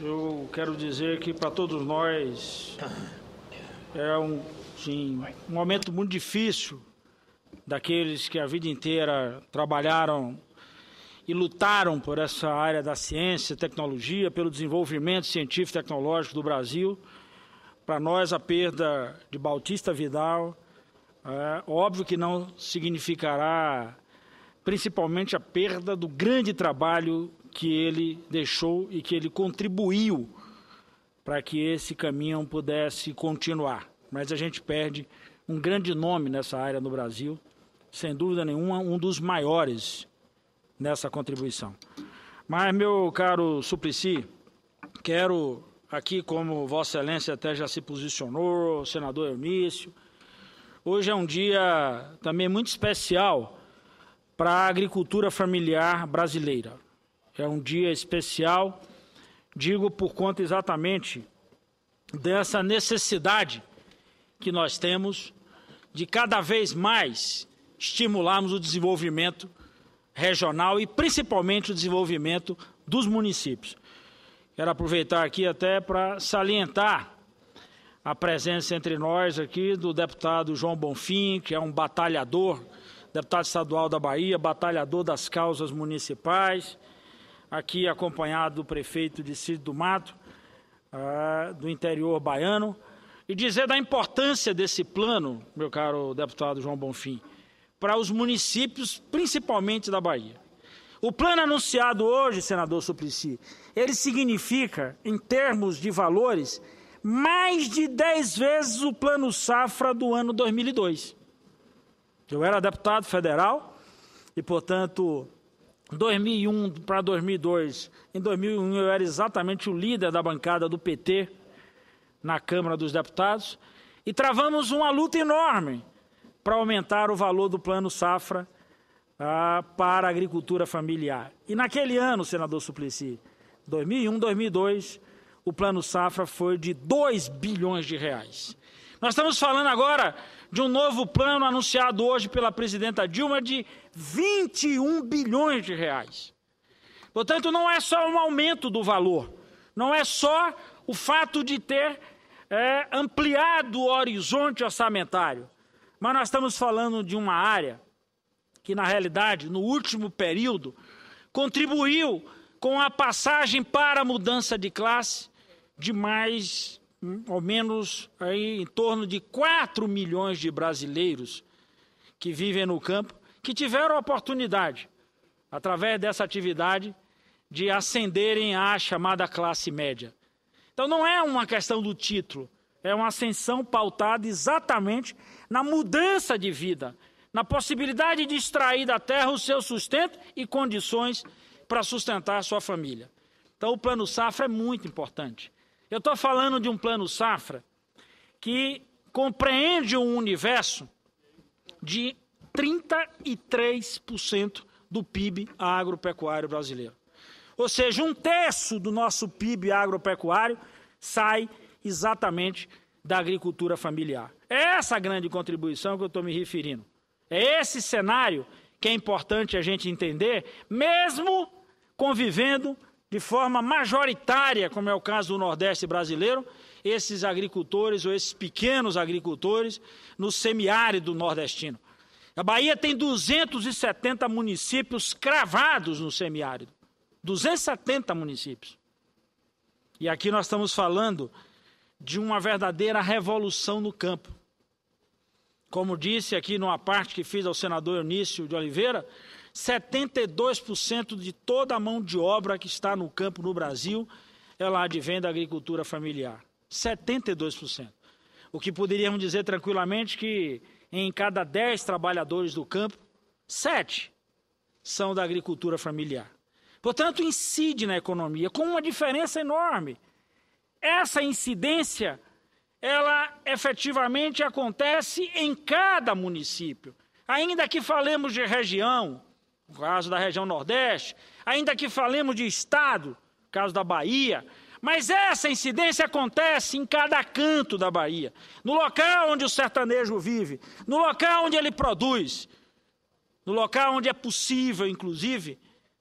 eu quero dizer que para todos nós é um momento muito difícil daqueles que a vida inteira trabalharam e lutaram por essa área da ciência e tecnologia, pelo desenvolvimento científico e tecnológico do Brasil. Para nós, a perda de Bautista Vidal, óbvio que não significará principalmente a perda do grande trabalho que ele deixou e que ele contribuiu para que esse caminho pudesse continuar. Mas a gente perde um grande nome nessa área no Brasil, sem dúvida nenhuma, um dos maiores nessa contribuição. Mas, meu caro Suplicy, quero aqui, como Vossa Excelência até já se posicionou, senador Eunício, hoje é um dia também muito especial para a agricultura familiar brasileira. É um dia especial, digo por conta exatamente dessa necessidade que nós temos de cada vez mais estimularmos o desenvolvimento regional e principalmente o desenvolvimento dos municípios. Quero aproveitar aqui até para salientar a presença entre nós aqui do deputado João Bonfim, que é um batalhador, deputado estadual da Bahia, batalhador das causas municipais, aqui acompanhado do prefeito de Cídio do Mato, do interior baiano, e dizer da importância desse plano, meu caro deputado João Bonfim, para os municípios, principalmente da Bahia. O plano anunciado hoje, senador Suplicy, ele significa, em termos de valores, mais de 10 vezes o plano safra do ano 2002. Eu era deputado federal e, portanto, 2001 para 2002, em 2001 eu era exatamente o líder da bancada do PT na Câmara dos Deputados e travamos uma luta enorme para aumentar o valor do plano safra para a agricultura familiar. E naquele ano, senador Suplicy, 2001, 2002, o plano safra foi de 2 bilhões de reais. Nós estamos falando agora de um novo plano anunciado hoje pela presidenta Dilma de 21 bilhões de reais. Portanto, não é só um aumento do valor, não é só o fato de ter ampliado o horizonte orçamentário, mas nós estamos falando de uma área que, na realidade, no último período, contribuiu com a passagem para a mudança de classe de mais ou menos aí, em torno de 4 milhões de brasileiros que vivem no campo, que tiveram a oportunidade, através dessa atividade, de ascenderem à chamada classe média. Então não é uma questão do título, é uma ascensão pautada exatamente na mudança de vida, na possibilidade de extrair da terra o seu sustento e condições para sustentar a sua família. Então o plano safra é muito importante. Eu estou falando de um plano safra que compreende um universo de 33% do PIB agropecuário brasileiro. Ou seja, 1/3 do nosso PIB agropecuário sai exatamente da agricultura familiar. É essa a grande contribuição que eu estou me referindo. É esse cenário que é importante a gente entender, mesmo convivendo de forma majoritária, como é o caso do Nordeste brasileiro, esses agricultores ou esses pequenos agricultores no semiárido nordestino. A Bahia tem 270 municípios cravados no semiárido. 270 municípios. E aqui nós estamos falando de uma verdadeira revolução no campo. Como disse aqui numa parte que fiz ao senador Eunício de Oliveira, 72% de toda a mão de obra que está no campo no Brasil, ela advém da agricultura familiar. 72%. O que poderíamos dizer tranquilamente que em cada 10 trabalhadores do campo, 7 são da agricultura familiar. Portanto, incide na economia com uma diferença enorme. Essa incidência, ela efetivamente acontece em cada município. Ainda que falemos de região, no caso da região Nordeste, ainda que falemos de estado, no caso da Bahia, mas essa incidência acontece em cada canto da Bahia, no local onde o sertanejo vive, no local onde ele produz, no local onde é possível, inclusive,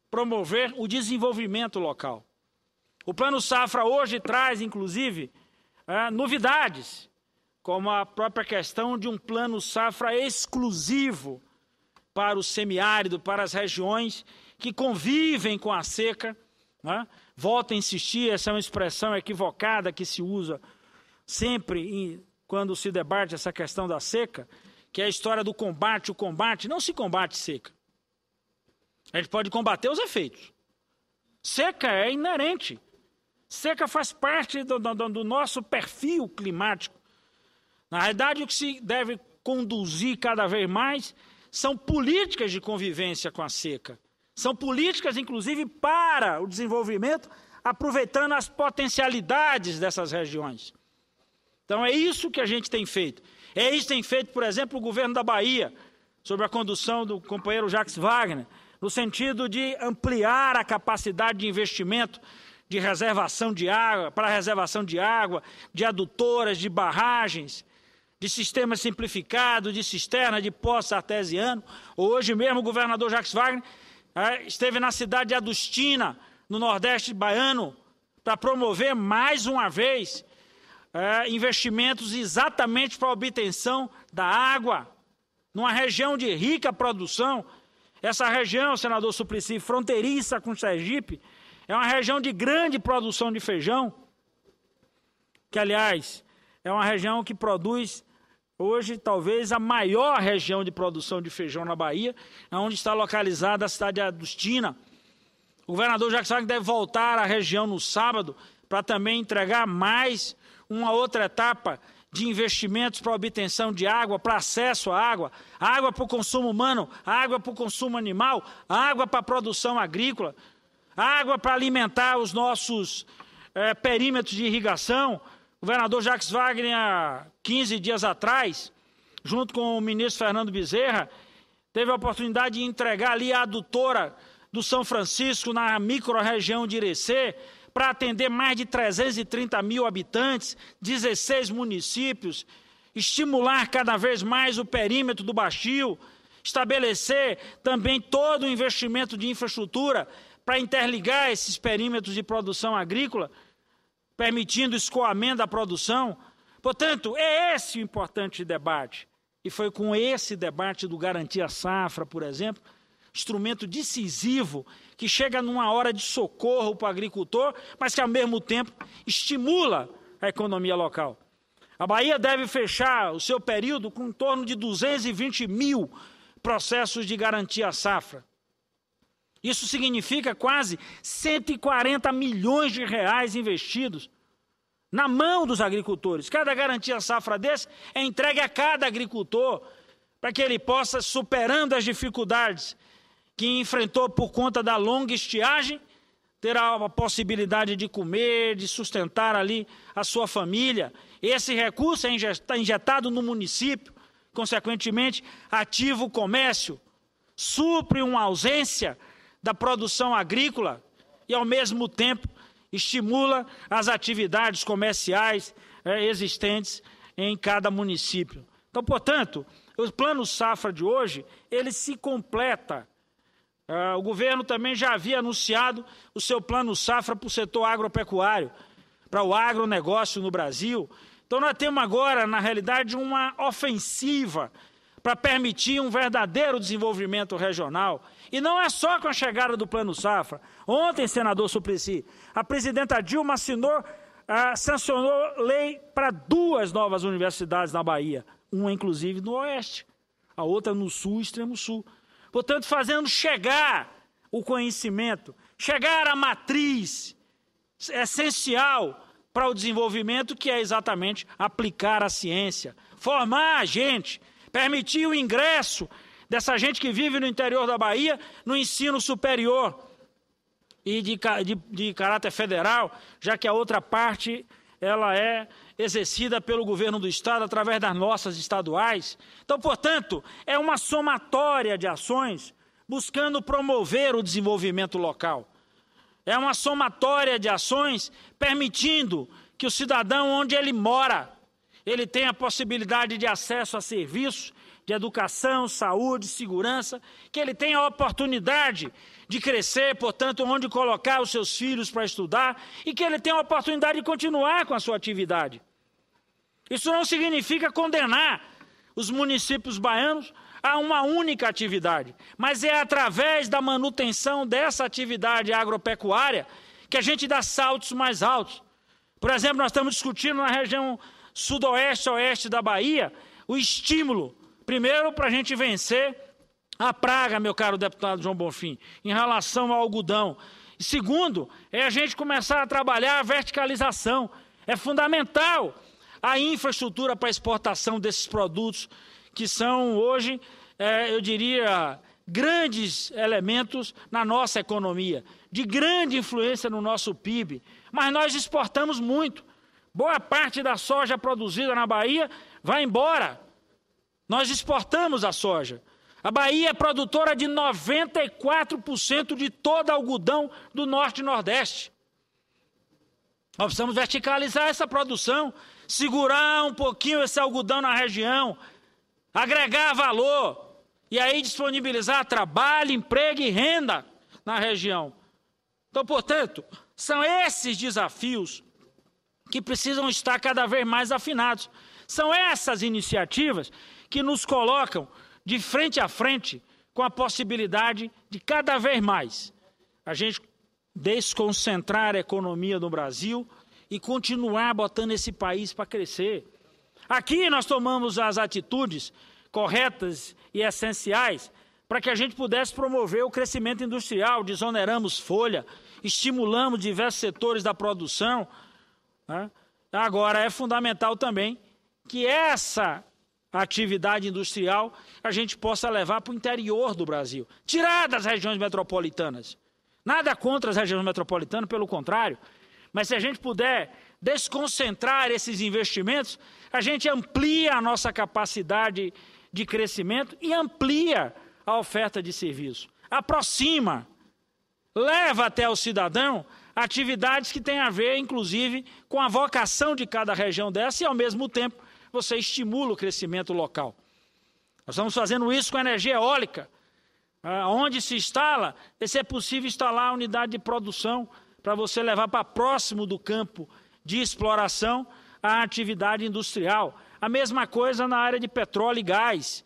promover o desenvolvimento local. O Plano Safra hoje traz, inclusive, novidades, como a própria questão de um Plano Safra exclusivo para o semiárido, para as regiões que convivem com a seca. Volto a insistir, essa é uma expressão equivocada que se usa sempre quando se debate essa questão da seca, que é a história do combate. O combate não se combate seca. A gente pode combater os efeitos. Seca é inerente. Seca faz parte do nosso perfil climático. Na realidade, o que se deve conduzir cada vez mais são políticas de convivência com a seca. São políticas, inclusive, para o desenvolvimento, aproveitando as potencialidades dessas regiões. Então, é isso que a gente tem feito. É isso que tem feito, por exemplo, o governo da Bahia, sob a condução do companheiro Jacques Wagner, no sentido de ampliar a capacidade de investimento de reservação de água, para reservação de água, de adutoras, de barragens, de sistema simplificado, de cisterna, de poço artesiano. Hoje mesmo o governador Jacques Wagner esteve na cidade de Adustina, no Nordeste baiano, para promover mais uma vez investimentos exatamente para a obtenção da água, numa região de rica produção. Essa região, senador Suplicy, fronteiriça com Sergipe, é uma região de grande produção de feijão, que, aliás, é uma região que produz, hoje, talvez a maior região de produção de feijão na Bahia, onde está localizada a cidade de Adustina. O governador Jacques Wagner deve voltar à região no sábado para também entregar mais uma outra etapa de investimentos para obtenção de água, para acesso à água, água para o consumo humano, água para o consumo animal, água para a produção agrícola, água para alimentar os nossos perímetros de irrigação. O governador Jacques Wagner, há 15 dias atrás, junto com o ministro Fernando Bezerra, teve a oportunidade de entregar ali a adutora do São Francisco, na micro-região de Irecê, para atender mais de 330 mil habitantes, 16 municípios, estimular cada vez mais o perímetro do Baixio, estabelecer também todo o investimento de infraestrutura para interligar esses perímetros de produção agrícola, permitindo o escoamento da produção. Portanto, é esse o importante debate. E foi com esse debate do Garantia Safra, por exemplo, instrumento decisivo, que chega numa hora de socorro para o agricultor, mas que, ao mesmo tempo, estimula a economia local. A Bahia deve fechar o seu período com em torno de 220 mil processos de garantia safra. Isso significa quase 140 milhões de reais investidos na mão dos agricultores. Cada garantia safra desse é entregue a cada agricultor para que ele possa, superando as dificuldades que enfrentou por conta da longa estiagem, ter a possibilidade de comer, de sustentar ali a sua família. Esse recurso está injetado no município, consequentemente, ativa o comércio, supre uma ausência da produção agrícola e, ao mesmo tempo, estimula as atividades comerciais existentes em cada município. Então, portanto, o Plano Safra de hoje, ele se completa. O governo também já havia anunciado o seu Plano Safra para o setor agropecuário, para o agronegócio no Brasil. Então, nós temos agora, na realidade, uma ofensiva para permitir um verdadeiro desenvolvimento regional. E não é só com a chegada do Plano Safra. Ontem, senador Suplicy, a presidenta Dilma sancionou lei para 2 novas universidades na Bahia, uma, inclusive, no Oeste, a outra no Sul, Extremo Sul. Portanto, fazendo chegar o conhecimento, chegar à matriz essencial para o desenvolvimento, que é exatamente aplicar a ciência, formar a gente, permitir o ingresso dessa gente que vive no interior da Bahia no ensino superior e de caráter federal, já que a outra parte ela é exercida pelo governo do Estado através das nossas estaduais. Então, portanto, é uma somatória de ações buscando promover o desenvolvimento local. É uma somatória de ações permitindo que o cidadão, onde ele mora, ele tenha a possibilidade de acesso a serviços de educação, saúde, segurança, que ele tenha a oportunidade de crescer, portanto, onde colocar os seus filhos para estudar, e que ele tenha a oportunidade de continuar com a sua atividade. Isso não significa condenar os municípios baianos a uma única atividade, mas é através da manutenção dessa atividade agropecuária que a gente dá saltos mais altos. Por exemplo, nós estamos discutindo na região sudoeste, oeste da Bahia, o estímulo, primeiro, para a gente vencer a praga, meu caro deputado João Bonfim, em relação ao algodão. E segundo, é a gente começar a trabalhar a verticalização. É fundamental a infraestrutura para a exportação desses produtos, que são hoje, eu diria, grandes elementos na nossa economia, de grande influência no nosso PIB. Mas nós exportamos muito. Boa parte da soja produzida na Bahia vai embora. Nós exportamos a soja. A Bahia é produtora de 94% de todo algodão do Norte e Nordeste. Nós precisamos verticalizar essa produção, segurar um pouquinho esse algodão na região, agregar valor, e aí disponibilizar trabalho, emprego e renda na região. Então, portanto, são esses desafios que precisam estar cada vez mais afinados. São essas iniciativas que nos colocam de frente a frente com a possibilidade de cada vez mais a gente desconcentrar a economia do Brasil e continuar botando esse país para crescer. Aqui nós tomamos as atitudes corretas e essenciais para que a gente pudesse promover o crescimento industrial, desoneramos folha, estimulamos diversos setores da produção, né? Agora, é fundamental também que essa atividade industrial a gente possa levar para o interior do Brasil, tirar das regiões metropolitanas. Nada contra as regiões metropolitanas, pelo contrário, mas se a gente puder desconcentrar esses investimentos, a gente amplia a nossa capacidade de crescimento e amplia a oferta de serviço. Aproxima, leva até o cidadão atividades que têm a ver, inclusive, com a vocação de cada região dessa e, ao mesmo tempo, você estimula o crescimento local. Nós estamos fazendo isso com a energia eólica. Onde se instala, se é possível instalar a unidade de produção para você levar para próximo do campo de exploração a atividade industrial. A mesma coisa na área de petróleo e gás.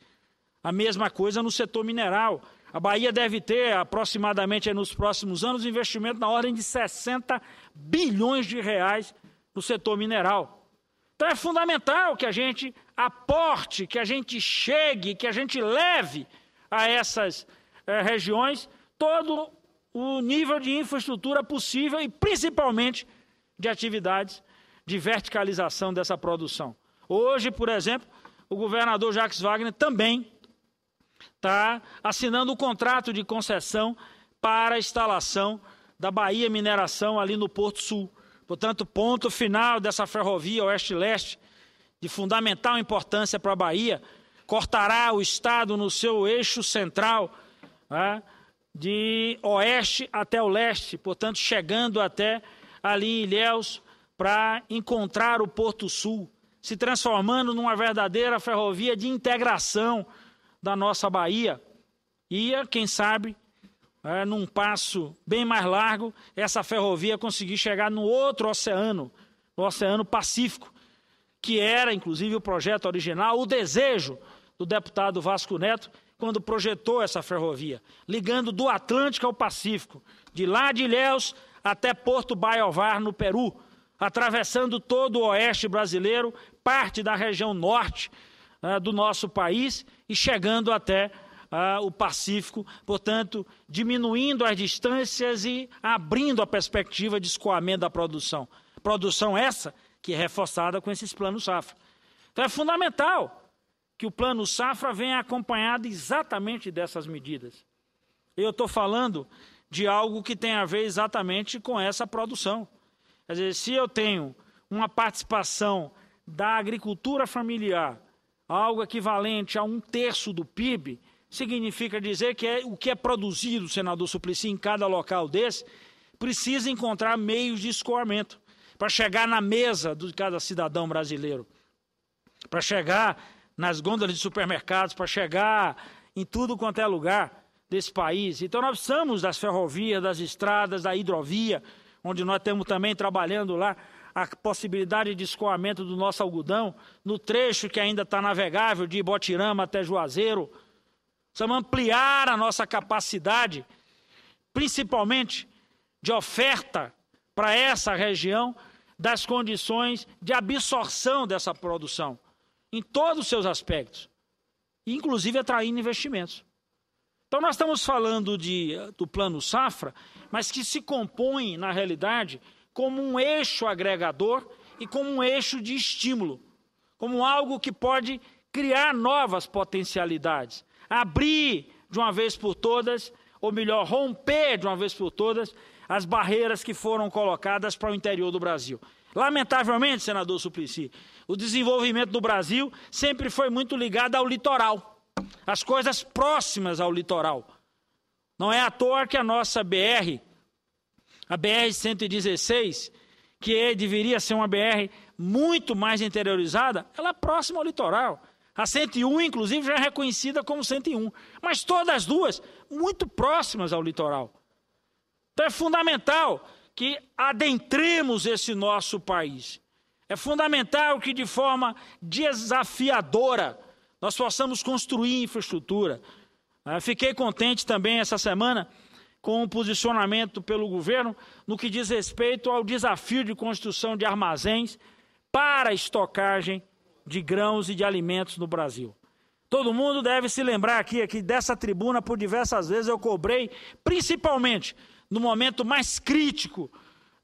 A mesma coisa no setor mineral. A Bahia deve ter, aproximadamente nos próximos anos, investimento na ordem de 60 bilhões de reais no setor mineral. Então é fundamental que a gente aporte, que a gente chegue, que a gente leve a essas regiões todo o nível de infraestrutura possível e principalmente de atividades de verticalização dessa produção. Hoje, por exemplo, o governador Jacques Wagner também está assinando o contrato de concessão para a instalação da Bahia Mineração ali no Porto Sul. Portanto, ponto final dessa ferrovia oeste-leste, de fundamental importância para a Bahia, cortará o estado no seu eixo central, né, de oeste até o leste, portanto, chegando até ali em Ilhéus, para encontrar o Porto Sul, se transformando numa verdadeira ferrovia de integração da nossa Bahia. E, quem sabe, num passo bem mais largo, essa ferrovia conseguir chegar no outro oceano, no Oceano Pacífico, que era, inclusive, o projeto original, o desejo do deputado Vasco Neto, quando projetou essa ferrovia, ligando do Atlântico ao Pacífico, de lá de Ilhéus até Porto Baiovar, no Peru, atravessando todo o oeste brasileiro, parte da região norte do nosso país e chegando até o Pacífico, portanto, diminuindo as distâncias e abrindo a perspectiva de escoamento da produção. Produção essa que é reforçada com esses planos safra. Então é fundamental que o plano safra venha acompanhado exatamente dessas medidas. Eu estou falando de algo que tem a ver exatamente com essa produção. Quer dizer, se eu tenho uma participação da agricultura familiar, algo equivalente a 1/3 do PIB, significa dizer que o que é produzido, senador Suplicy, em cada local desse, precisa encontrar meios de escoamento para chegar na mesa de cada cidadão brasileiro, para chegar nas gôndolas de supermercados para chegar em tudo quanto é lugar desse país. Então nós precisamos das ferrovias, das estradas, da hidrovia, onde nós estamos também trabalhando lá a possibilidade de escoamento do nosso algodão, no trecho que ainda está navegável, de Ibotirama até Juazeiro. Precisamos ampliar a nossa capacidade, principalmente de oferta para essa região, das condições de absorção dessa produção, em todos os seus aspectos, inclusive atraindo investimentos. Então nós estamos falando do Plano Safra, mas que se compõe, na realidade, como um eixo agregador e como um eixo de estímulo, como algo que pode criar novas potencialidades, abrir de uma vez por todas, ou melhor, romper de uma vez por todas, as barreiras que foram colocadas para o interior do Brasil. Lamentavelmente, senador Suplicy, o desenvolvimento do Brasil sempre foi muito ligado ao litoral, às coisas próximas ao litoral. Não é à toa que a nossa BR, a BR-116, que deveria ser uma BR muito mais interiorizada, ela é próxima ao litoral. A 101, inclusive, já é reconhecida como 101, mas todas as duas muito próximas ao litoral. Então é fundamental que adentremos esse nosso país. É fundamental que, de forma desafiadora, nós possamos construir infraestrutura. Fiquei contente também essa semana com o posicionamento pelo governo no que diz respeito ao desafio de construção de armazéns para estocagem de grãos e de alimentos no Brasil. Todo mundo deve se lembrar aqui dessa tribuna, por diversas vezes eu cobrei, principalmente no momento mais crítico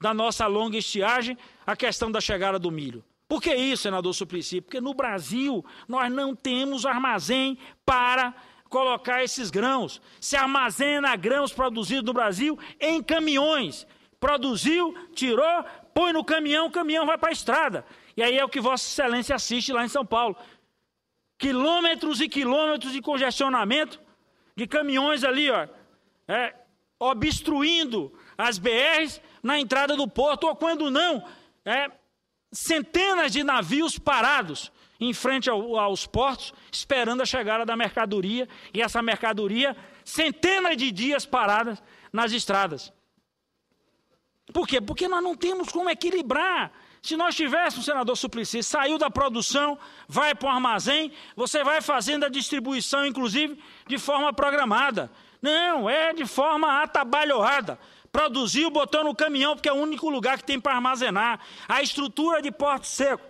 da nossa longa estiagem, a questão da chegada do milho. Por que isso, senador Suplicy? Porque no Brasil nós não temos armazém para colocar esses grãos. Se armazena grãos produzidos no Brasil em caminhões. Produziu, tirou, põe no caminhão, o caminhão vai para a estrada. E aí é o que Vossa Excelência assiste lá em São Paulo. Quilômetros e quilômetros de congestionamento de caminhões ali, ó, obstruindo as BRs na entrada do porto, ou quando não, centenas de navios parados em frente aos portos, esperando a chegada da mercadoria, e essa mercadoria, centenas de dias paradas nas estradas. Por quê? Porque nós não temos como equilibrar. Se nós tivéssemos, senador Suplicy, saiu da produção, vai para o armazém, você vai fazendo a distribuição, inclusive, de forma programada. Não, é de forma atabalhoada. Produziu, botou no caminhão, porque é o único lugar que tem para armazenar. A estrutura de Porto Seco,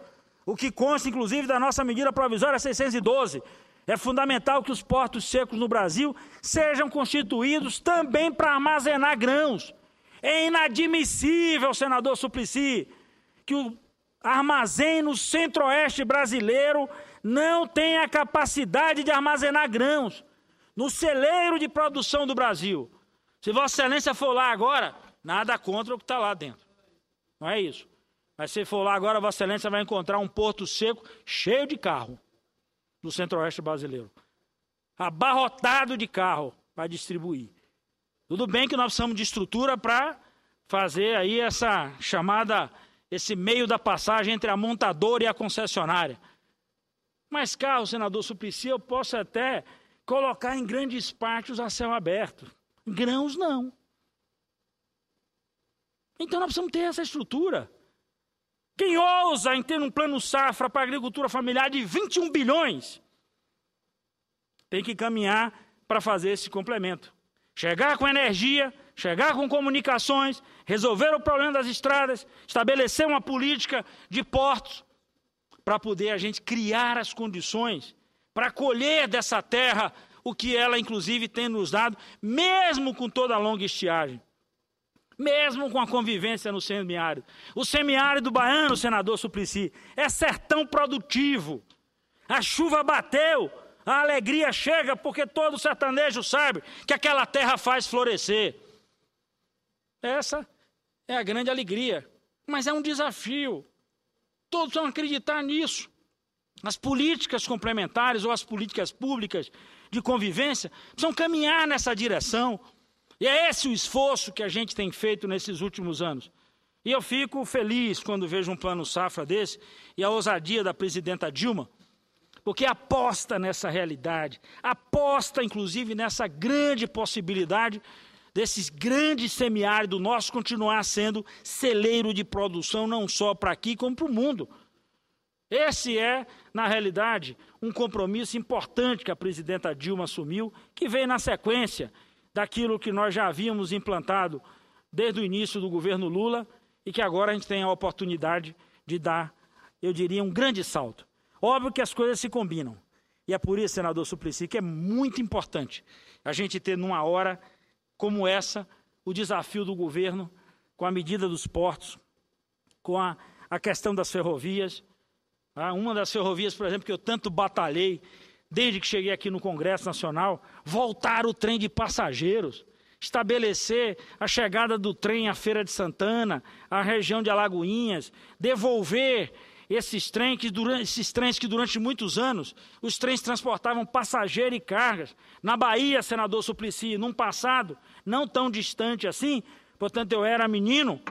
o que consta, inclusive, da nossa medida provisória 612, é fundamental que os portos secos no Brasil sejam constituídos também para armazenar grãos. É inadmissível, senador Suplicy, que o armazém no centro-oeste brasileiro não tenha a capacidade de armazenar grãos no celeiro de produção do Brasil. Se Vossa Excelência for lá agora, nada contra o que está lá dentro. Não é isso. Mas se for lá agora, Vossa Excelência vai encontrar um porto seco cheio de carro no centro-oeste brasileiro. Abarrotado de carro para distribuir. Tudo bem que nós precisamos de estrutura para fazer aí esse meio da passagem entre a montadora e a concessionária. Mas carro, senador Suplicy, eu posso até colocar em grandes pátios a céu aberto. Grãos não. Então nós precisamos ter essa estrutura. Quem ousa em ter um plano safra para a agricultura familiar de 21 bilhões, tem que caminhar para fazer esse complemento. Chegar com energia, chegar com comunicações, resolver o problema das estradas, estabelecer uma política de portos, para poder a gente criar as condições para colher dessa terra o que ela, inclusive, tem nos dado, mesmo com toda a longa estiagem, mesmo com a convivência no semiárido. O semiárido baiano, senador Suplicy, é sertão produtivo. A chuva bateu, a alegria chega, porque todo sertanejo sabe que aquela terra faz florescer. Essa é a grande alegria, mas é um desafio. Todos vão acreditar nisso. As políticas complementares ou as políticas públicas de convivência precisam caminhar nessa direção. E é esse o esforço que a gente tem feito nesses últimos anos. E eu fico feliz quando vejo um plano safra desse e a ousadia da presidenta Dilma, porque aposta nessa realidade, aposta inclusive nessa grande possibilidade desses grandes semiáridos nossos continuar sendo celeiro de produção não só para aqui como para o mundo. Esse é, na realidade, um compromisso importante que a presidenta Dilma assumiu, que veio na sequência daquilo que nós já havíamos implantado desde o início do governo Lula e que agora a gente tem a oportunidade de dar, eu diria, um grande salto. Óbvio que as coisas se combinam. E é por isso, senador Suplicy, que é muito importante a gente ter, numa hora como essa, o desafio do governo com a medida dos portos, com a questão das ferrovias. Uma das ferrovias, por exemplo, que eu tanto batalhei, desde que cheguei aqui no Congresso Nacional, voltar o trem de passageiros, estabelecer a chegada do trem à Feira de Santana, à região de Alagoinhas, devolver esses trens que durante muitos anos, os trens transportavam passageiro e cargas. Na Bahia, senador Suplicy, num passado não tão distante assim, portanto eu era menino,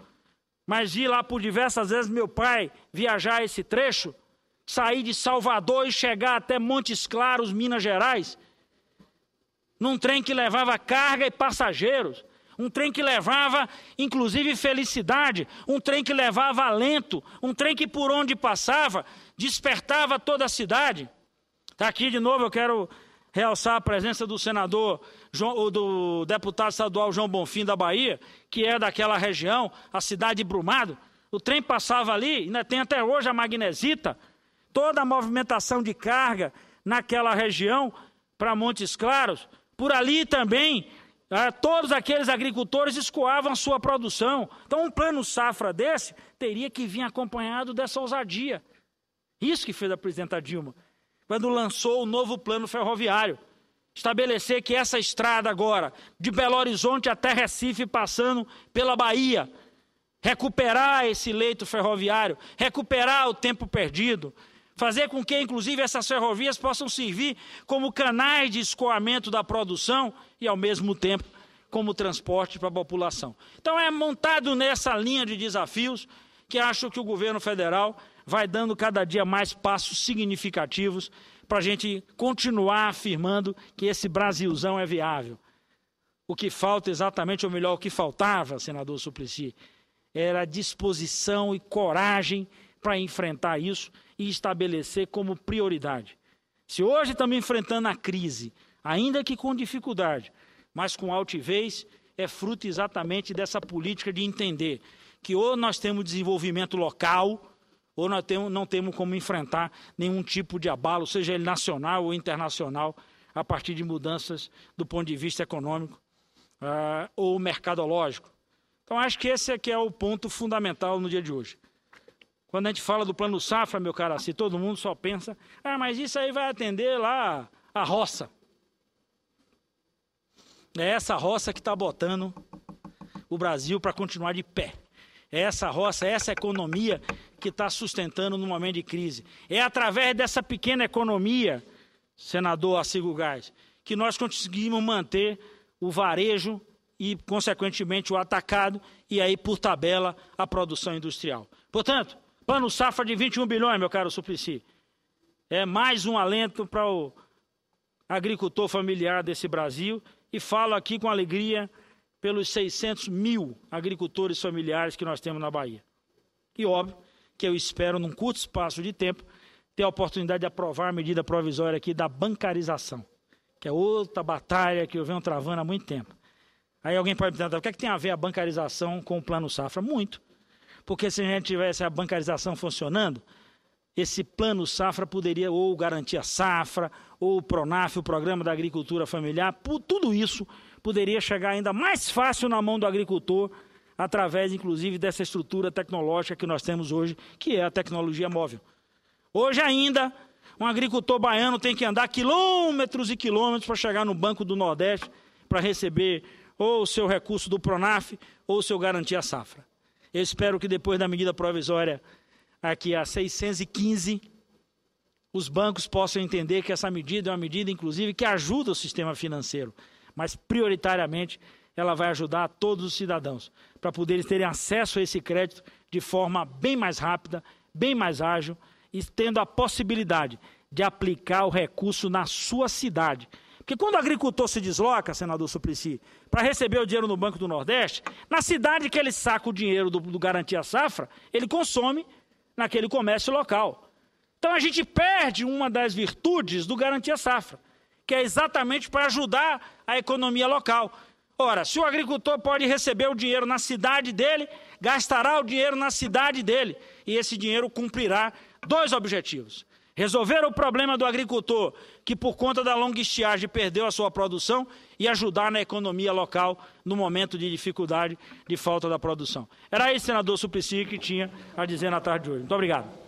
mas vi lá por diversas vezes meu pai viajar esse trecho, sair de Salvador e chegar até Montes Claros, Minas Gerais, num trem que levava carga e passageiros, um trem que levava, inclusive, felicidade, um trem que levava alento, um trem que, por onde passava, despertava toda a cidade. Está aqui de novo, eu quero realçar a presença do senador, do deputado estadual João Bonfim da Bahia, que é daquela região, a cidade de Brumado. O trem passava ali, ainda tem até hoje a Magnesita, toda a movimentação de carga naquela região para Montes Claros. Por ali também, todos aqueles agricultores escoavam a sua produção. Então, um plano safra desse teria que vir acompanhado dessa ousadia. Isso que fez a presidenta Dilma, quando lançou o novo plano ferroviário. Estabelecer que essa estrada agora, de Belo Horizonte até Recife, passando pela Bahia, recuperar esse leito ferroviário, recuperar o tempo perdido, fazer com que, inclusive, essas ferrovias possam servir como canais de escoamento da produção e, ao mesmo tempo, como transporte para a população. Então, é montado nessa linha de desafios que acho que o governo federal vai dando cada dia mais passos significativos para a gente continuar afirmando que esse Brasilzão é viável. O que falta exatamente, ou melhor, o que faltava, senador Suplicy, era disposição e coragem para enfrentar isso e estabelecer como prioridade. Se hoje estamos enfrentando a crise, ainda que com dificuldade, mas com altivez, é fruto exatamente dessa política de entender que ou nós temos desenvolvimento local, ou nós não temos como enfrentar nenhum tipo de abalo, seja ele nacional ou internacional, a partir de mudanças do ponto de vista econômico ou mercadológico. Então, acho que esse aqui é o ponto fundamental no dia de hoje. Quando a gente fala do plano safra, meu caro, assim, todo mundo só pensa, mas isso aí vai atender lá a roça. É essa roça que está botando o Brasil para continuar de pé. É essa roça, essa economia que está sustentando no momento de crise. É através dessa pequena economia, senador Arcigo Gás, que nós conseguimos manter o varejo e, consequentemente, o atacado e aí, por tabela, a produção industrial. Portanto, plano safra de 21 bilhões, meu caro Suplicy, é mais um alento para o agricultor familiar desse Brasil e falo aqui com alegria pelos 600 mil agricultores familiares que nós temos na Bahia. E óbvio que eu espero, num curto espaço de tempo, ter a oportunidade de aprovar a medida provisória aqui da bancarização, que é outra batalha que eu venho travando há muito tempo. Aí alguém pode me perguntar, o que é que tem a ver a bancarização com o plano safra? Muito. Porque se a gente tivesse a bancarização funcionando, esse plano safra poderia ou garantir a safra, ou o PRONAF, o Programa da Agricultura Familiar, tudo isso poderia chegar ainda mais fácil na mão do agricultor, através, inclusive, dessa estrutura tecnológica que nós temos hoje, que é a tecnologia móvel. Hoje ainda, um agricultor baiano tem que andar quilômetros e quilômetros para chegar no Banco do Nordeste para receber ou o seu recurso do PRONAF ou o seu Garantia Safra. Eu espero que depois da medida provisória aqui a 615, os bancos possam entender que essa medida é uma medida, inclusive, que ajuda o sistema financeiro, mas prioritariamente ela vai ajudar a todos os cidadãos, para poderem terem acesso a esse crédito de forma bem mais rápida, bem mais ágil, e tendo a possibilidade de aplicar o recurso na sua cidade. Porque quando o agricultor se desloca, senador Suplicy, para receber o dinheiro no Banco do Nordeste, na cidade que ele saca o dinheiro do Garantia Safra, ele consome naquele comércio local. Então a gente perde uma das virtudes do Garantia Safra, que é exatamente para ajudar a economia local. Ora, se o agricultor pode receber o dinheiro na cidade dele, gastará o dinheiro na cidade dele, e esse dinheiro cumprirá dois objetivos. Resolver o problema do agricultor, que por conta da longa estiagem perdeu a sua produção, e ajudar na economia local no momento de dificuldade, de falta da produção. Era isso, senador Suplicy, que tinha a dizer na tarde de hoje. Muito obrigado.